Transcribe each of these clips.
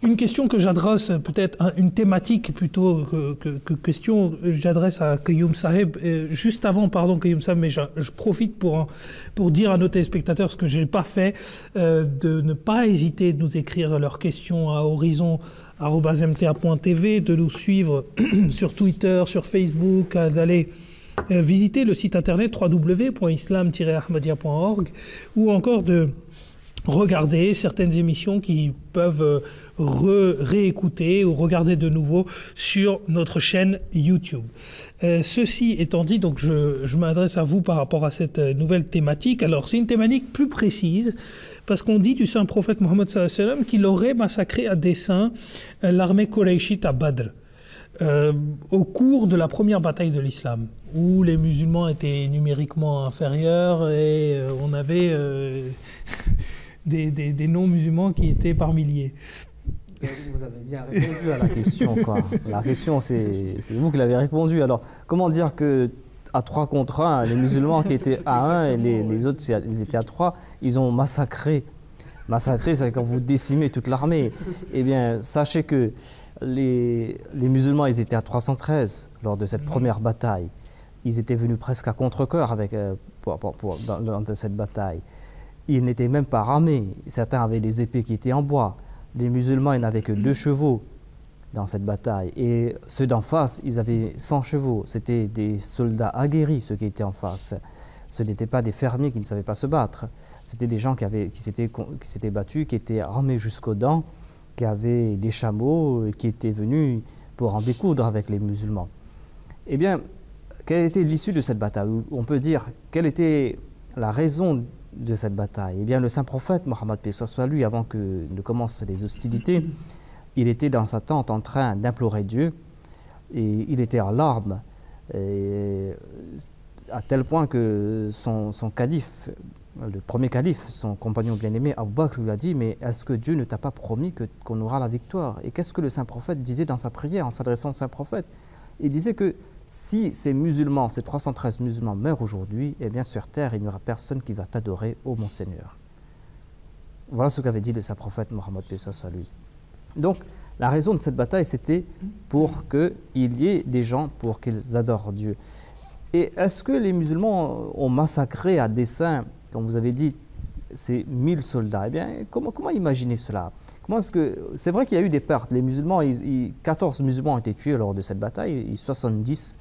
Une question que j'adresse, peut-être une thématique plutôt que question, j'adresse à Qayoum Saheb. Juste avant, pardon Qayoum Saheb, mais je profite pour dire à nos téléspectateurs ce que je n'ai pas fait, de ne pas hésiter de nous écrire leurs questions à horizon@mta.tv, de nous suivre sur Twitter, sur Facebook, d'aller visiter le site internet www.islam-ahmadiyya.org ou encore de regarder certaines émissions qui peuvent réécouter ou regarder de nouveau sur notre chaîne YouTube. Ceci étant dit, donc je m'adresse à vous par rapport à cette nouvelle thématique. Alors c'est une thématique plus précise parce qu'on dit du saint prophète Mohammed sallallahu alayhi wa sallam qu'il aurait massacré à dessein l'armée quraishite à Badr au cours de la première bataille de l'islam, où les musulmans étaient numériquement inférieurs et on avait des non-musulmans qui étaient par milliers. Vous avez bien répondu à la question, quoi. La question, c'est vous qui l'avez répondu. Alors, comment dire que à 3 contre 1, les musulmans qui étaient à 1 et les autres, ils étaient à 3, ils ont massacré. Massacré, c'est quand vous décimez toute l'armée. Eh bien, sachez que les musulmans, ils étaient à 313 lors de cette première bataille. Ils étaient venus presque à contre-cœur dans cette bataille. Ils n'étaient même pas armés. Certains avaient des épées qui étaient en bois. Les musulmans, ils n'avaient que 2 chevaux dans cette bataille. Et ceux d'en face, ils avaient 100 chevaux. C'était des soldats aguerris, ceux qui étaient en face. Ce n'étaient pas des fermiers qui ne savaient pas se battre. C'était des gens qui s'étaient battus, qui étaient armés jusqu'aux dents, qui avaient des chameaux, qui étaient venus pour en découdre avec les musulmans. Eh bien, quelle était l'issue de cette bataille? On peut dire, quelle était la raison de cette bataille? Eh bien, le saint prophète Mohammed, paix soit lui, avant que ne commencent les hostilités, il était dans sa tente en train d'implorer Dieu et il était en larmes, à tel point que son calife, le premier calife, son compagnon bien-aimé, Abu Bakr, lui a dit: mais est-ce que Dieu ne t'a pas promis qu'on aura la victoire? Et qu'est-ce que le saint prophète disait dans sa prière en s'adressant au saint prophète? Il disait que si ces musulmans, ces 313 musulmans meurent aujourd'hui, eh bien sur terre, il n'y aura personne qui va t'adorer, ô mon Seigneur. Voilà ce qu'avait dit le saint prophète Mohammed, paix soit lui. Donc, la raison de cette bataille, c'était pour qu'il y ait des gens pour qu'ils adorent Dieu. Et est-ce que les musulmans ont massacré à dessein, comme vous avez dit, ces 1000 soldats? Eh bien, comment imaginer cela? C'est vrai qu'il y a eu des pertes. Les musulmans, 14 musulmans ont été tués lors de cette bataille, et 70,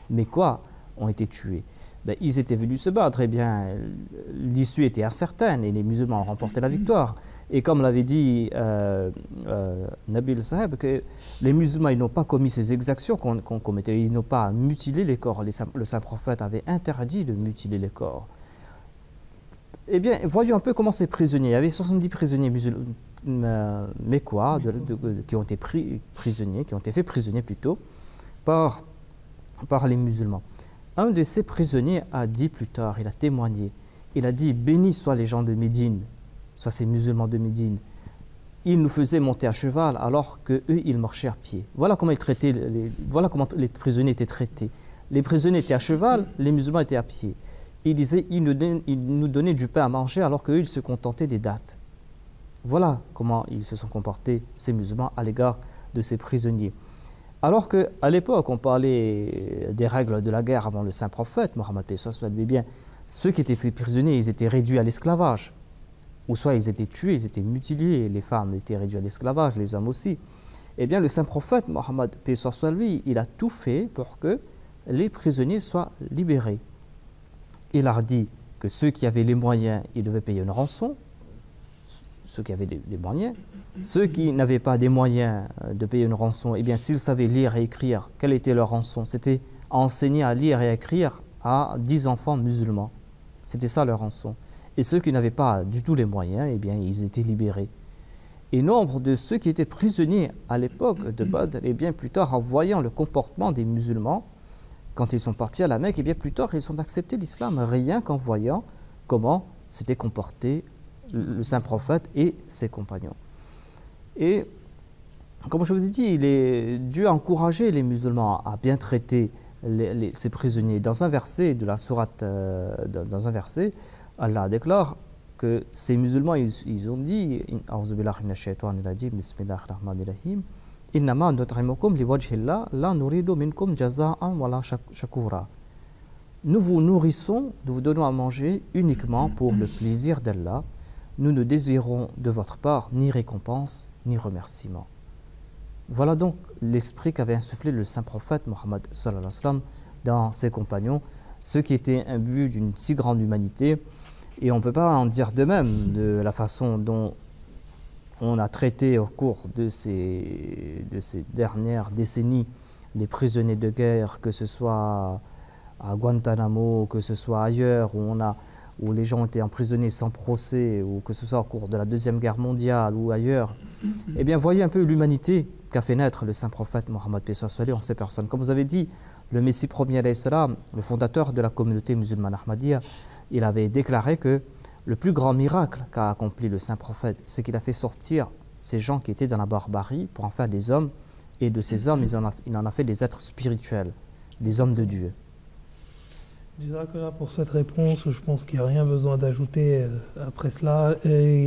mais quoi, ont été tués? Ben, ils étaient venus se battre. Eh bien, l'issue était incertaine et les musulmans ont remporté la victoire. Et comme l'avait dit Nabil Saheb, que les musulmans, ils n'ont pas commis ces exactions qu'on commettait. Ils n'ont pas mutilé les corps. Le saint prophète avait interdit de mutiler les corps. Eh bien, voyons un peu comment ces prisonniers. Il y avait 70 prisonniers mécois qui ont été prisonniers, qui ont été faits prisonniers plutôt, par les musulmans. Un de ces prisonniers a dit plus tard, il a témoigné, il a dit: bénis soient les gens de Médine, soit ces musulmans de Médine. Ils nous faisaient monter à cheval alors qu'eux, ils marchaient à pied. Voilà comment voilà comment les prisonniers étaient traités. Les prisonniers étaient à cheval, les musulmans étaient à pied. Il disait: ils nous donnaient du pain à manger alors qu'eux, ils se contentaient des dattes. Voilà comment ils se sont comportés, ces musulmans, à l'égard de ces prisonniers. Alors qu'à l'époque, on parlait des règles de la guerre avant le saint prophète, Mohammed, eh bien, ceux qui étaient faits prisonniers, ils étaient réduits à l'esclavage. Ou soit ils étaient tués, ils étaient mutilés, les femmes étaient réduites à l'esclavage, les hommes aussi. Eh bien, le saint prophète, Mohammed, lui, il a tout fait pour que les prisonniers soient libérés. Il a dit que ceux qui avaient les moyens, ils devaient payer une rançon, ceux qui avaient des moyens. Ceux qui n'avaient pas des moyens de payer une rançon, eh bien, s'ils savaient lire et écrire, quelle était leur rançon? C'était enseigner à lire et à écrire à 10 enfants musulmans. C'était ça leur rançon. Et ceux qui n'avaient pas du tout les moyens, eh bien, ils étaient libérés. Et nombre de ceux qui étaient prisonniers à l'époque de Badr, eh bien, plus tard, en voyant le comportement des musulmans, quand ils sont partis à la Mecque, eh bien, plus tard, ils ont accepté l'islam, rien qu'en voyant comment s'était comporté le saint prophète et ses compagnons. Et comme je vous ai dit, Dieu a encouragé les musulmans à bien traiter ces prisonniers. Dans un verset de la sourate, Allah déclare que ces musulmans, ils ont dit, A'udhu billahi minash shaitanir rajim, bismillahir rahmanir rahim, innama nut'imukum liwajhillah, la nuridu minkum jaza'an wala shakura. Nous vous nourrissons, nous vous donnons à manger uniquement pour le plaisir d'Allah. Nous ne désirons de votre part ni récompense, ni remerciement. Voilà donc l'esprit qu'avait insufflé le saint prophète Mohammed sallallahu alayhi wa sallam dans ses compagnons, ce qui était un but d'une si grande humanité. Et on ne peut pas en dire de même de la façon dont on a traité au cours de ces dernières décennies les prisonniers de guerre, que ce soit à Guantanamo, que ce soit ailleurs, où les gens ont été emprisonnés sans procès, ou que ce soit au cours de la Deuxième Guerre mondiale ou ailleurs. Eh bien, voyez un peu l'humanité qu'a fait naître le saint prophète Mohammed en ces personnes. Comme vous avez dit, le Messie premier, alayhi salam, le fondateur de la communauté musulmane Ahmadiyya, il avait déclaré que le plus grand miracle qu'a accompli le saint prophète, c'est qu'il a fait sortir ces gens qui étaient dans la barbarie pour en faire des hommes, et de ces hommes, il en a fait des êtres spirituels, des hommes de Dieu. Jazakallah pour cette réponse. Je pense qu'il n'y a rien besoin d'ajouter après cela. Et